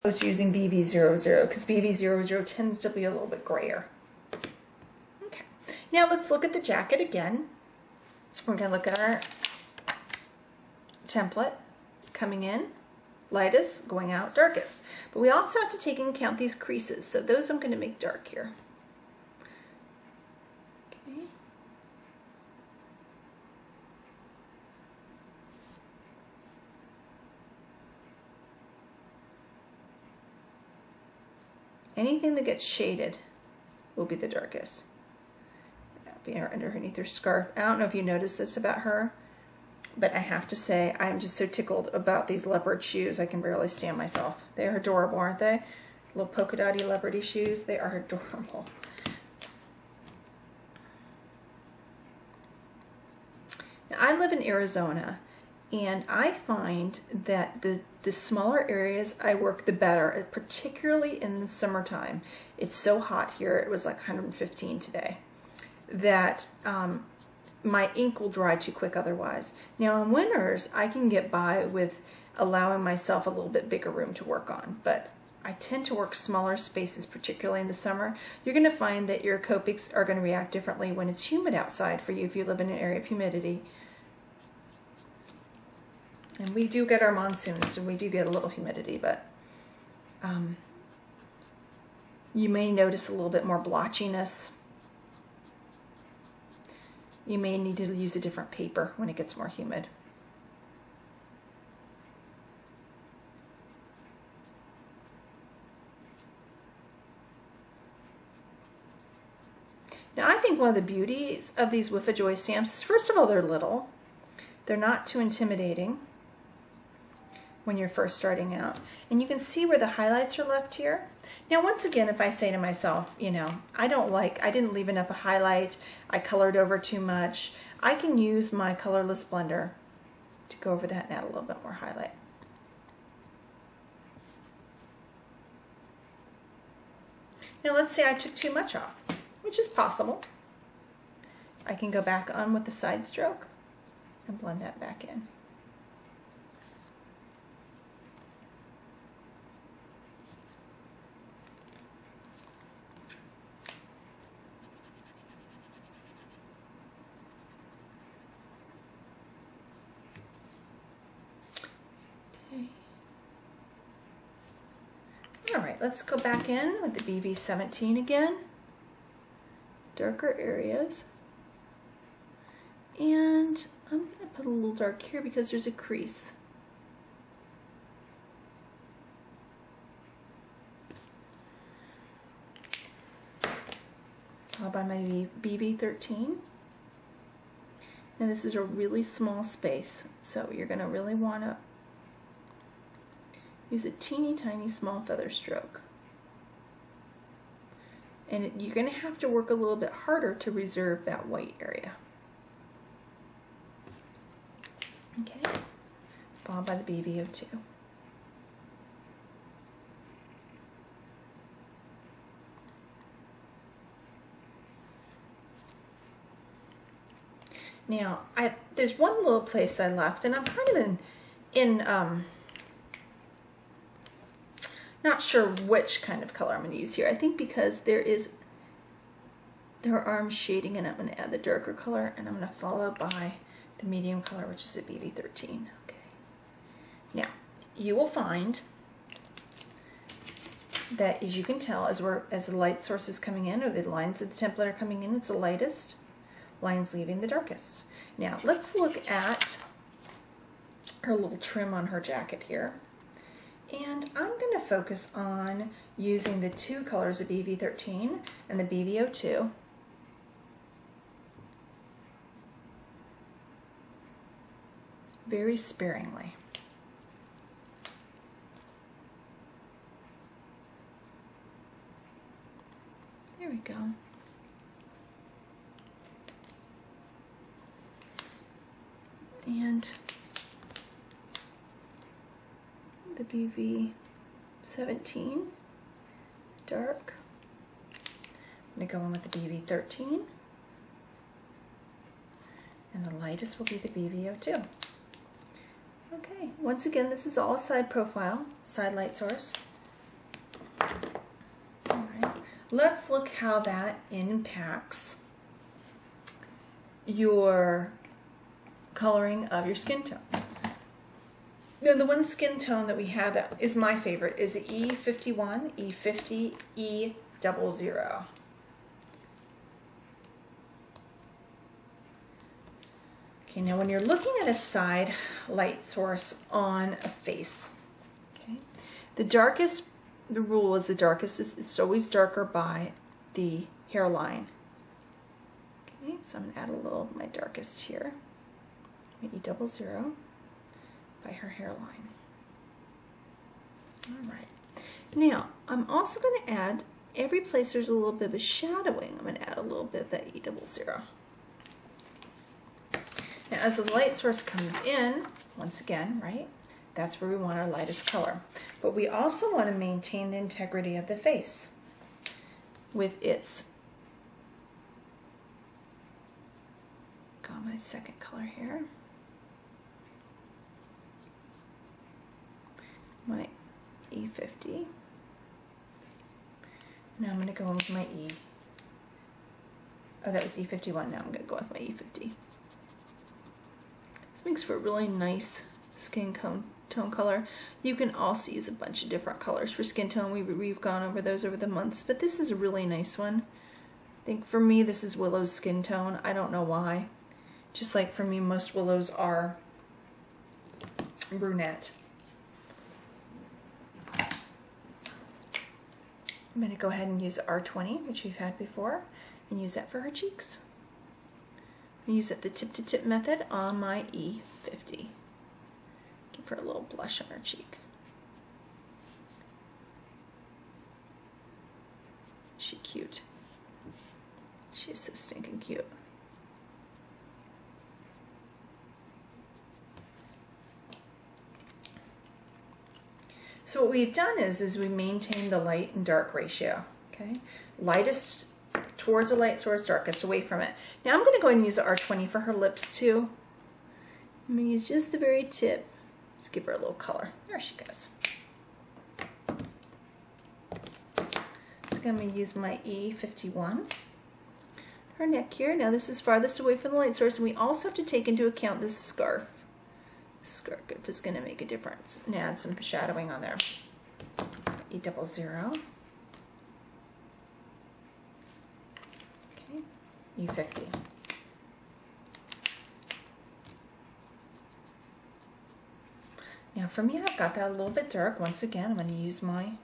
I was using BB00 because BB00 tends to be a little bit grayer. Okay, now let's look at the jacket again. We're going to look at our template coming in, lightest, going out, darkest. But we also have to take into account these creases, so those I'm going to make dark here. Okay. Anything that gets shaded will be the darkest. Be underneath her scarf. I don't know if you noticed this about her, but I have to say I'm just so tickled about these leopard shoes. I can barely stand myself. They are adorable, aren't they? Little polka dotty leopardy shoes. They are adorable. Now, I live in Arizona, and I find that the smaller areas I work the better, particularly in the summertime. It's so hot here. It was like 115 today. That my ink will dry too quick otherwise. Now in winters, I can get by with allowing myself a little bit bigger room to work on, but I tend to work smaller spaces, particularly in the summer. You're going to find that your Copics are going to react differently when it's humid outside for you if you live in an area of humidity. And we do get our monsoons, and we do get a little humidity, but you may notice a little bit more blotchiness. You may need to use a different paper when it gets more humid. Now I think one of the beauties of these With a Joy stamps is, first of all, they're little. They're not too intimidating when you're first starting out. And you can see where the highlights are left here. Now once again, if I say to myself, you know, I didn't leave enough of highlight, I colored over too much, I can use my colorless blender to go over that and add a little bit more highlight. Now let's say I took too much off, which is possible. I can go back on with the side stroke and blend that back in. Alright, let's go back in with the BV17 again. Darker areas. And I'm going to put a little dark here because there's a crease. Followed by my BV13. And this is a really small space, so you're going to really want to use a teeny tiny small feather stroke. And you're going to have to work a little bit harder to reserve that white area. Okay, followed by the BV02. Now, there's one little place I left, and I'm kind of not sure which kind of color I'm going to use here. I think because there are arms shading, and I'm going to add the darker color, and I'm going to follow by the medium color, which is a BV13. Okay. Now, you will find that, as you can tell, as the light source is coming in, or the lines of the template are coming in, it's the lightest, lines leaving the darkest. Now, let's look at her little trim on her jacket here. And I'm going to focus on using the two colors of BV13 and the BV02. Very sparingly. There we go. And the BV17, dark. I'm going to go in with the BV13. And the lightest will be the BV02. Okay, once again, this is all a side profile, side light source. let's look how that impacts your coloring of your skin tones. Then the one skin tone that we have that is my favorite is E51, E50, E00. Okay, now when you're looking at a side light source on a face, okay, the rule is the darkest, it's always darker by the hairline. Okay, so I'm going to add a little of my darkest here, my E00, by her hairline. All right. Now, I'm also going to add, every place there's a little bit of a shadowing, I'm going to add a little bit of that E00. Now, as the light source comes in, once again, right, that's where we want our lightest color. But we also want to maintain the integrity of the face with its, got my second color here, my E50. Now I'm going to go in with my that was E51. Now I'm going to go with my E50. This makes for a really nice skin tone color. You can also use a bunch of different colors for skin tone. We've gone over those over the months, but this is a really nice one. I think for me this is Willow's skin tone. I don't know why. Just like for me, most Willows are brunette. I'm going to go ahead and use R20, which we've had before, and use that for her cheeks. I use that the tip-to-tip method on my E50. Give her a little blush on her cheek. She's cute. She is so stinking cute. So what we've done is we maintain the light and dark ratio, okay? Lightest towards the light source, darkest away from it. Now I'm going to go ahead and use the R20 for her lips too. I'm going to use just the very tip. Let's give her a little color. There she goes. So I'm going to use my E51. Her neck here. Now this is farthest away from the light source, and we also have to take into account this scarf. Scarf is going to make a difference and add some shadowing on there. E00. Okay, E50. Now for me, I've got that a little bit dark. Once again, I'm going to use my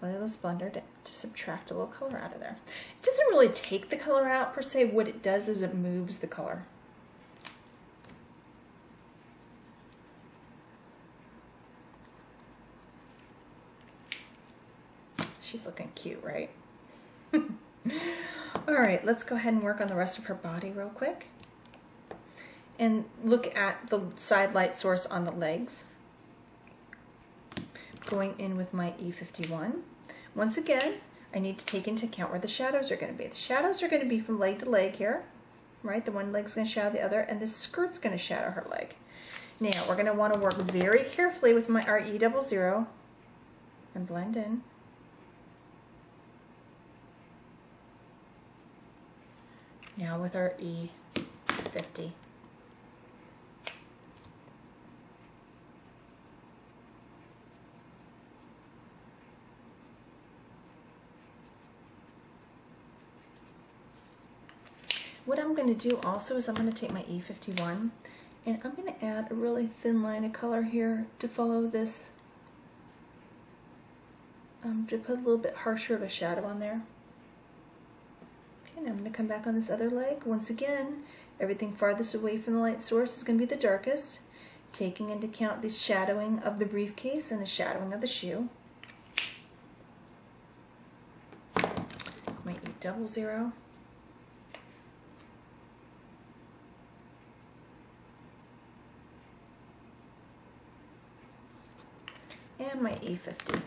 colorless blender to subtract a little color out of there. It doesn't really take the color out per se. What it does is it moves the color. She's looking cute, right? All right, let's go ahead and work on the rest of her body real quick. And look at the side light source on the legs. Going in with my E51. Once again, I need to take into account where the shadows are going to be. The shadows are going to be from leg to leg here, right? The one leg's going to shadow the other, and the skirt's going to shadow her leg. Now, we're going to want to work very carefully with our E00 and blend in. Now with our E50. What I'm going to do also is I'm going to take my E51 and I'm going to add a really thin line of color here to follow this, to put a little bit harsher of a shadow on there. And I'm going to come back on this other leg. Once again, everything farthest away from the light source is going to be the darkest, taking into account the shadowing of the briefcase and the shadowing of the shoe. My E00. And my E50.